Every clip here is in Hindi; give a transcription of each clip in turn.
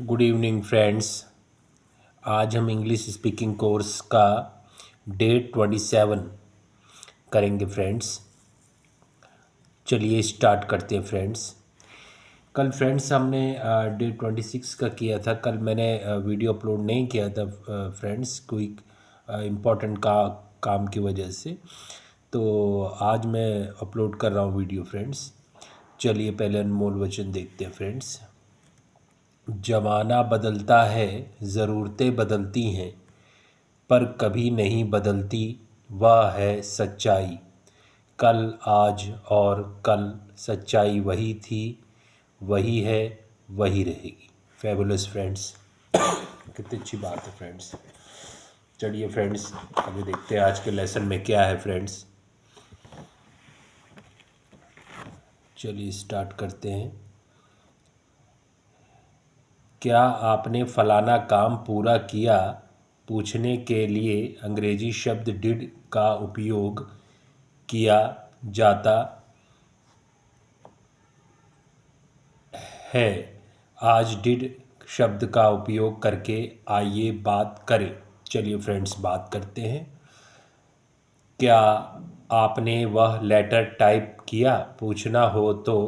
Good evening friends. आज हम इंग्लिश स्पीकिंग कोर्स का डे 27 करेंगे फ्रेंड्स। चलिए स्टार्ट करते हैं फ्रेंड्स। कल फ्रेंड्स हमने डे 26 का किया था। कल मैंने वीडियो अपलोड नहीं किया था फ्रेंड्स, कोई इम्पोर्टेंट काम की वजह से। तो आज मैं अपलोड कर रहा हूँ वीडियो फ्रेंड्स। चलिए पहले अनमोल वचन देखते हैं फ्रेंड्स। ज़माना बदलता है, ज़रूरतें बदलती हैं, पर कभी नहीं बदलती वह है सच्चाई। कल, आज और कल सच्चाई वही थी, वही है, वही रहेगी। फेबुलस फ्रेंड्स, कितनी अच्छी बात है फ्रेंड्स। चलिए फ्रेंड्स, अभी देखते हैं आज के लेसन में क्या है फ्रेंड्स। चलिए स्टार्ट करते हैं। क्या आपने फलाना काम पूरा किया पूछने के लिए अंग्रेजी शब्द डिड का उपयोग किया जाता है। आज डिड शब्द का उपयोग करके आइए बात करें। चलिए फ्रेंड्स बात करते हैं। क्या आपने वह लेटर टाइप किया पूछना हो तो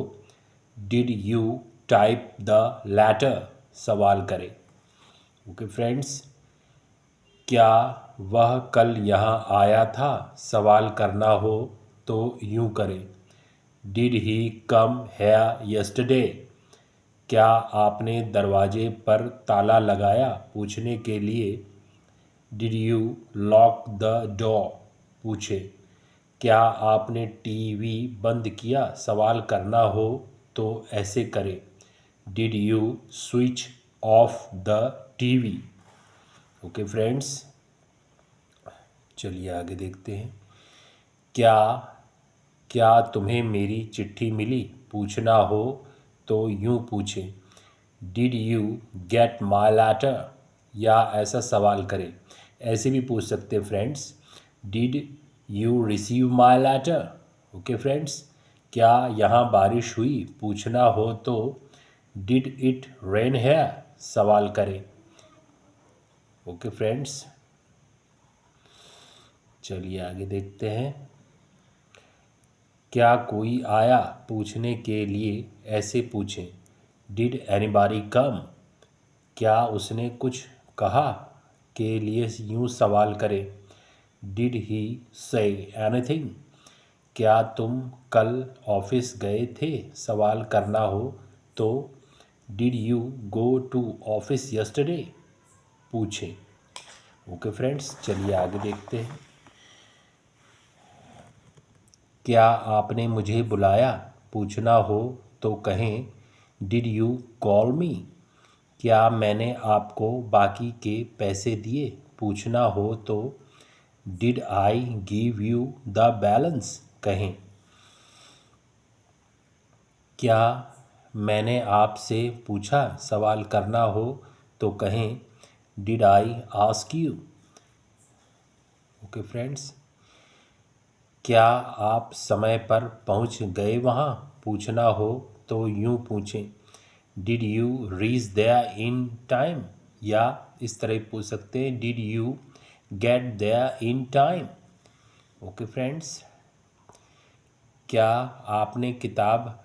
did you type the letter सवाल करें। ओके फ्रेंड्स, क्या वह कल यहाँ आया था सवाल करना हो तो यूँ करें, did he come here yesterday. क्या आपने दरवाजे पर ताला लगाया पूछने के लिए did you lock the door पूछे। क्या आपने टीवी बंद किया सवाल करना हो तो ऐसे करें, did you switch off the TV. Okay friends, चलिए आगे देखते हैं। क्या क्या तुम्हें मेरी चिट्ठी मिली पूछना हो तो यूँ पूछें, did you get my letter. या ऐसा सवाल करें, ऐसे भी पूछ सकते हैं friends, did you receive my letter. Okay friends, क्या यहाँ बारिश हुई पूछना हो तो डिड इट रेन है सवाल करें। ओके फ्रेंड्स, चलिए आगे देखते हैं। क्या कोई आया पूछने के लिए ऐसे पूछें, डिड एनीबॉडी कम। क्या उसने कुछ कहा के लिए यूँ सवाल करें, डिड ही से एनीथिंग। क्या तुम कल ऑफिस गए थे सवाल करना हो तो did you go to office yesterday पूछें। ओके फ्रेंड्स, चलिए आगे देखते हैं। क्या आपने मुझे बुलाया पूछना हो तो कहें, डिड यू कॉल मी। क्या मैंने आपको बाकी के पैसे दिए पूछना हो तो did I give you the balance कहें। क्या मैंने आपसे पूछा सवाल करना हो तो कहें, did I ask you. Okay friends, क्या आप समय पर पहुंच गए वहाँ पूछना हो तो यूँ पूछें, did you reach there in time. या इस तरह पूछ सकते हैं, did you get there in time. Okay friends, क्या आपने किताब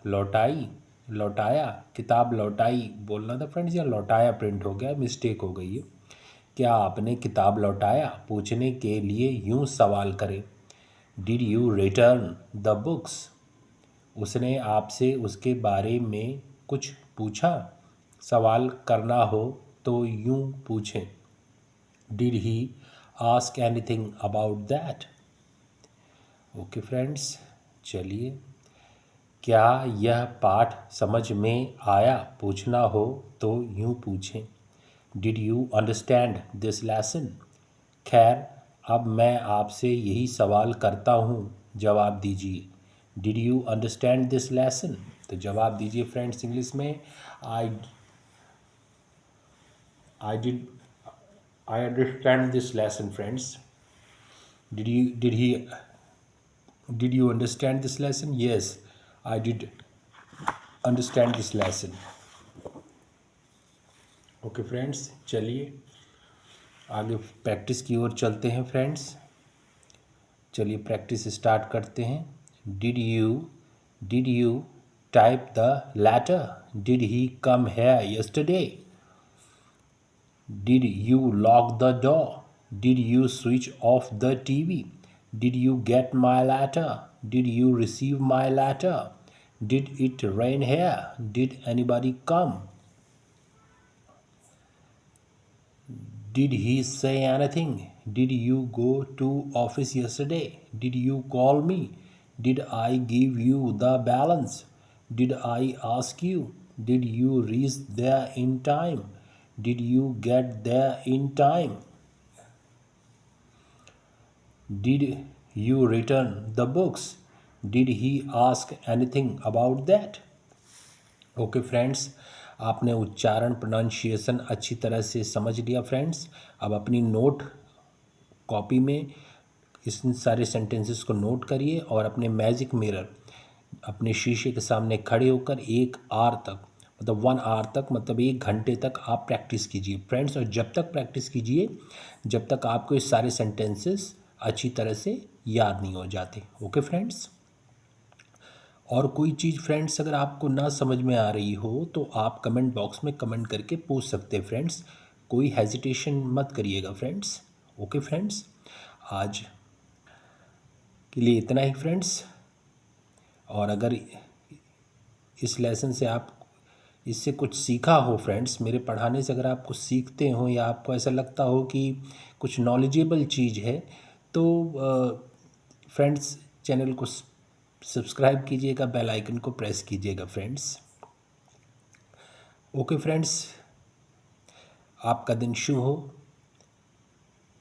लौटाया। किताब लौटाई बोलना था फ्रेंड्स, या लौटाया प्रिंट हो गया, मिस्टेक हो गई है। क्या आपने किताब लौटाया पूछने के लिए यूँ सवाल करें, did you return the books. उसने आपसे उसके बारे में कुछ पूछा सवाल करना हो तो यूँ पूछें, did he ask anything about that. Okay friends, चलिए। क्या यह पाठ समझ में आया पूछना हो तो यूँ पूछें, did you understand this lesson. खैर, अब मैं आपसे यही सवाल करता हूँ, जवाब दीजिए, did you understand this lesson. तो जवाब दीजिए फ्रेंड्स इंग्लिश में, I did I understand this lesson friends. Did you understand this lesson? Yes, I did understand this lesson. Okay friends, चलिए आगे प्रैक्टिस की ओर चलते हैं फ्रेंड्स। चलिए प्रैक्टिस स्टार्ट करते हैं। Did you type the letter? Did he come here yesterday? Did you lock the door? Did you switch off the TV? Did you get my letter? Did you receive my letter? Did it rain here? Did anybody come? Did he say anything? Did you go to office yesterday? Did you call me? Did I give you the balance? Did I ask you? Did you reach there in time? Did you get there in time? Did you return the books? Did he ask anything about that? Okay friends, आपने उच्चारण प्रोनाउंसिएशन अच्छी तरह से समझ लिया फ्रेंड्स। अब अपनी नोट कॉपी में इस सारे सेंटेंसेस को नोट करिए और अपने मैजिक मिरर अपने शीशे के सामने खड़े होकर 1 आवर तक, मतलब 1 आवर तक, मतलब 1 घंटे तक आप प्रैक्टिस कीजिए फ्रेंड्स। और जब तक प्रैक्टिस कीजिए जब तक आपको इस सारे सेंटेंसेस अच्छी तरह से याद नहीं हो जाते। ओके फ्रेंड्स, और कोई चीज़ फ्रेंड्स अगर आपको ना समझ में आ रही हो तो आप कमेंट बॉक्स में कमेंट करके पूछ सकते हैं फ्रेंड्स। कोई हेजिटेशन मत करिएगा फ्रेंड्स। ओके फ्रेंड्स, आज के लिए इतना ही फ्रेंड्स। और अगर इस लेसन से आप इससे कुछ सीखा हो फ्रेंड्स, मेरे पढ़ाने से अगर आप कुछ सीखते हो या आपको ऐसा लगता हो कि कुछ नॉलेजेबल चीज़ है तो फ्रेंड्स चैनल को सब्सक्राइब कीजिएगा, बेल आइकन को प्रेस कीजिएगा फ्रेंड्स। ओके फ्रेंड्स, आपका दिन शुभ हो।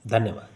धन्यवाद।